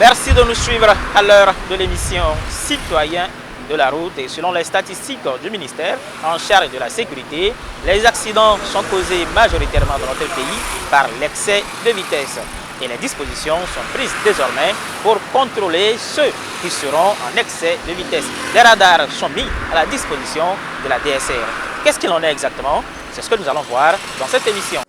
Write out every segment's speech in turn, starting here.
Merci de nous suivre à l'heure de l'émission Citoyens de la route. Et selon les statistiques du ministère en charge de la sécurité, les accidents sont causés majoritairement dans notre pays par l'excès de vitesse. Et les dispositions sont prises désormais pour contrôler ceux qui seront en excès de vitesse. Les radars sont mis à la disposition de la DSR. Qu'est-ce qu'il en est exactement? C'est ce que nous allons voir dans cette émission.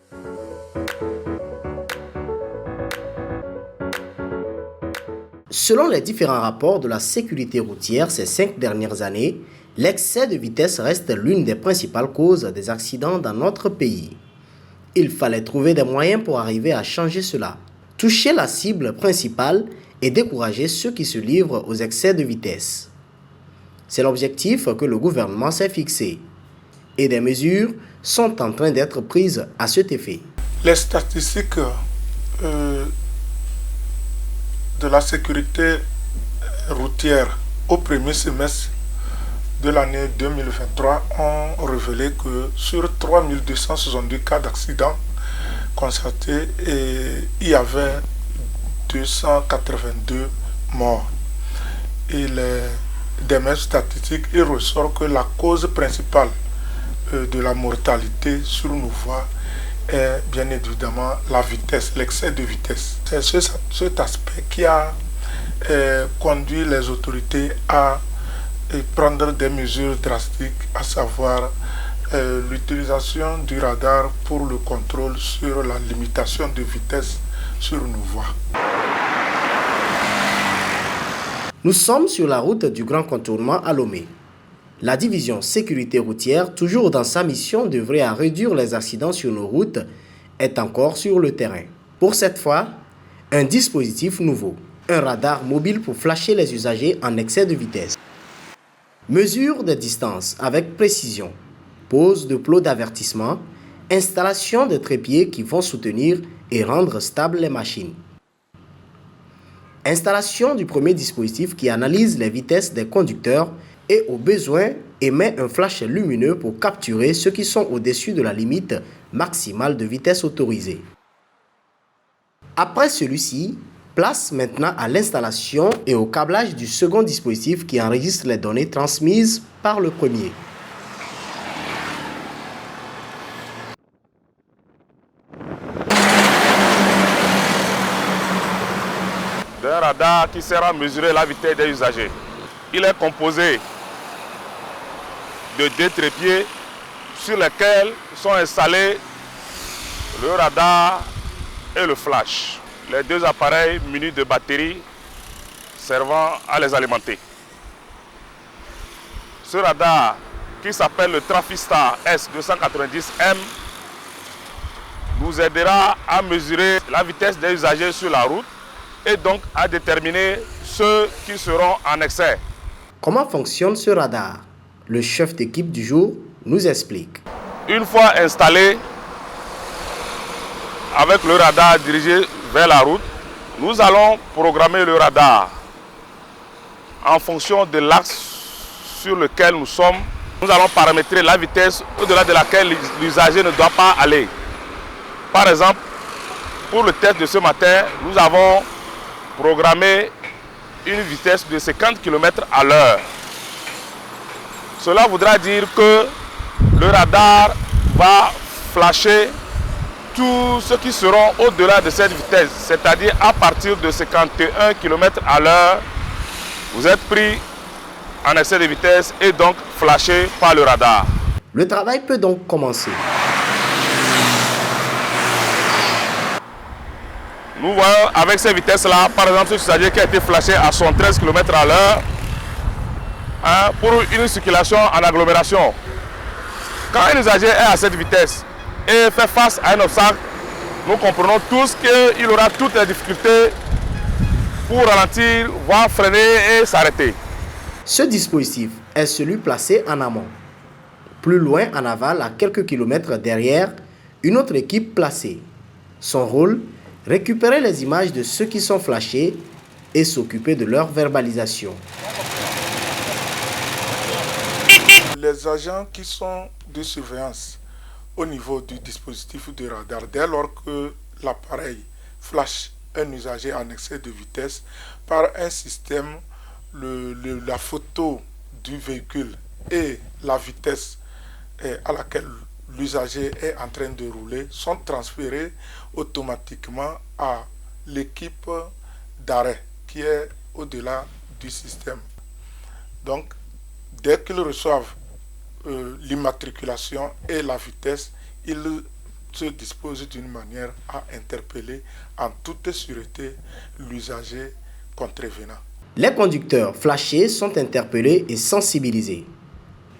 Selon les différents rapports de la sécurité routière ces 5 dernières années, l'excès de vitesse reste l'une des principales causes des accidents dans notre pays. Il fallait trouver des moyens pour arriver à changer cela, toucher la cible principale et décourager ceux qui se livrent aux excès de vitesse. C'est l'objectif que le gouvernement s'est fixé et des mesures sont en train d'être prises à cet effet. Les statistiques de la sécurité routière au premier semestre de l'année 2023 ont révélé que sur 3262 cas d'accidents constatés, il y avait 282 morts. Et des mêmes statistiques, il ressort que la cause principale de la mortalité sur nos voies est bien évidemment la vitesse, l'excès de vitesse. C'est cet aspect qui a conduit les autorités à prendre des mesures drastiques, à savoir l'utilisation du radar pour le contrôle sur la limitation de vitesse sur nos voies. Nous sommes sur la route du Grand Contournement à Lomé. La division sécurité routière, toujours dans sa mission d'œuvrer à réduire les accidents sur nos routes, est encore sur le terrain. Pour cette fois, un dispositif nouveau, un radar mobile pour flasher les usagers en excès de vitesse. Mesure des distances avec précision, pose de plots d'avertissement, installation de trépieds qui vont soutenir et rendre stables les machines. Installation du premier dispositif qui analyse les vitesses des conducteurs et au besoin émet un flash lumineux pour capturer ceux qui sont au-dessus de la limite maximale de vitesse autorisée. Après celui-ci, place maintenant à l'installation et au câblage du second dispositif qui enregistre les données transmises par le premier. D'un radar qui sert à mesurer la vitesse des usagers. Il est composé de 2 trépieds sur lesquels sont installés le radar et le flash. Les 2 appareils munis de batteries servant à les alimenter. Ce radar, qui s'appelle le Trafistar S290M, nous aidera à mesurer la vitesse des usagers sur la route et donc à déterminer ceux qui seront en excès. Comment fonctionne ce radar? Le chef d'équipe du jour nous explique. Une fois installé, avec le radar dirigé vers la route, nous allons programmer le radar en fonction de l'axe sur lequel nous sommes. Nous allons paramétrer la vitesse au-delà de laquelle l'usager ne doit pas aller. Par exemple, pour le test de ce matin, nous avons programmé une vitesse de 50 km à l'heure. Cela voudra dire que le radar va flasher tous ceux qui seront au-delà de cette vitesse, c'est-à-dire à partir de 51 km à l'heure, vous êtes pris en excès de vitesse et donc flashé par le radar. Le travail peut donc commencer. Nous voyons avec ces vitesses-là, par exemple, ce usager qui a été flashé à 73 km à l'heure, pour une circulation en agglomération. Quand un usager est à cette vitesse et fait face à un obstacle, nous comprenons tous qu'il aura toutes les difficultés pour ralentir, voire freiner et s'arrêter. Ce dispositif est celui placé en amont. Plus loin en aval, à quelques kilomètres derrière, une autre équipe placée. Son rôle, récupérer les images de ceux qui sont flashés et s'occuper de leur verbalisation. Les agents qui sont de surveillance au niveau du dispositif de radar, dès lors que l'appareil flash un usager en excès de vitesse par un système, la photo du véhicule et la vitesse à laquelle l'usager est en train de rouler sont transférés automatiquement à l'équipe d'arrêt qui est au-delà du système. Donc, dès qu'ils reçoivent l'immatriculation et la vitesse, ils se disposent d'une manière à interpeller en toute sûreté l'usager contrevenant. Les conducteurs flashés sont interpellés et sensibilisés.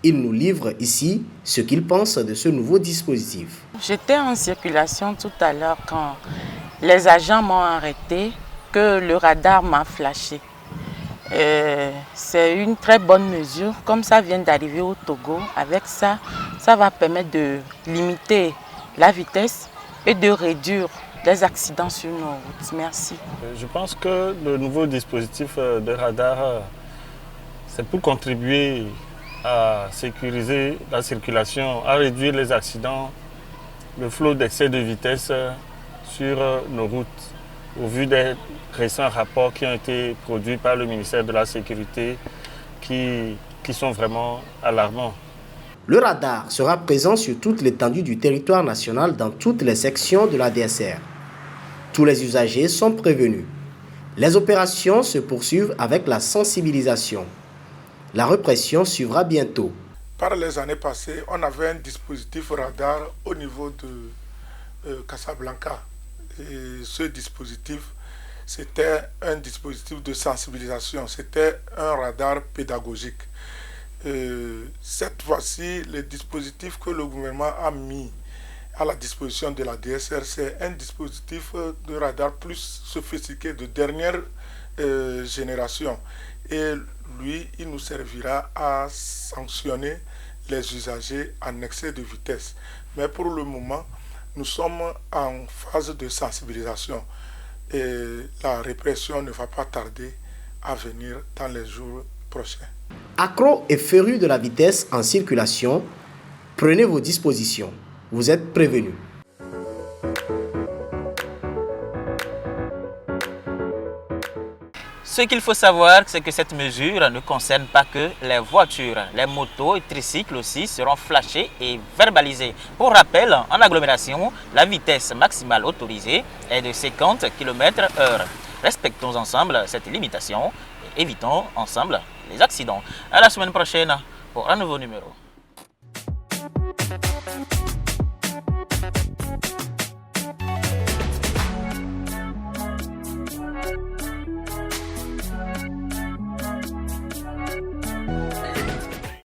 Ils nous livrent ici ce qu'ils pensent de ce nouveau dispositif. J'étais en circulation tout à l'heure quand les agents m'ont arrêté, que le radar m'a flashé. C'est une très bonne mesure. Comme ça vient d'arriver au Togo, avec ça, ça va permettre de limiter la vitesse et de réduire les accidents sur nos routes. Merci. Je pense que le nouveau dispositif de radar, c'est pour contribuer à sécuriser la circulation, à réduire les accidents, le flot d'excès de vitesse sur nos routes. Au vu des récents rapports qui ont été produits par le ministère de la Sécurité, qui sont vraiment alarmants. Le radar sera présent sur toute l'étendue du territoire national dans toutes les sections de la DSR. Tous les usagers sont prévenus. Les opérations se poursuivent avec la sensibilisation. La répression suivra bientôt. Par les années passées, on avait un dispositif radar au niveau de Casablanca. Et ce dispositif, c'était un dispositif de sensibilisation, c'était un radar pédagogique. Cette fois-ci, le dispositif que le gouvernement a mis à la disposition de la DSR, c'est un dispositif de radar plus sophistiqué, de dernière génération. Et lui, il nous servira à sanctionner les usagers en excès de vitesse. Mais pour le moment, nous sommes en phase de sensibilisation et la répression ne va pas tarder à venir dans les jours prochains. Accros et férus de la vitesse en circulation, prenez vos dispositions. Vous êtes prévenus. Ce qu'il faut savoir, c'est que cette mesure ne concerne pas que les voitures. Les motos et tricycles aussi seront flashés et verbalisés. Pour rappel, en agglomération, la vitesse maximale autorisée est de 50 km/h. Respectons ensemble cette limitation et évitons ensemble les accidents. À la semaine prochaine pour un nouveau numéro.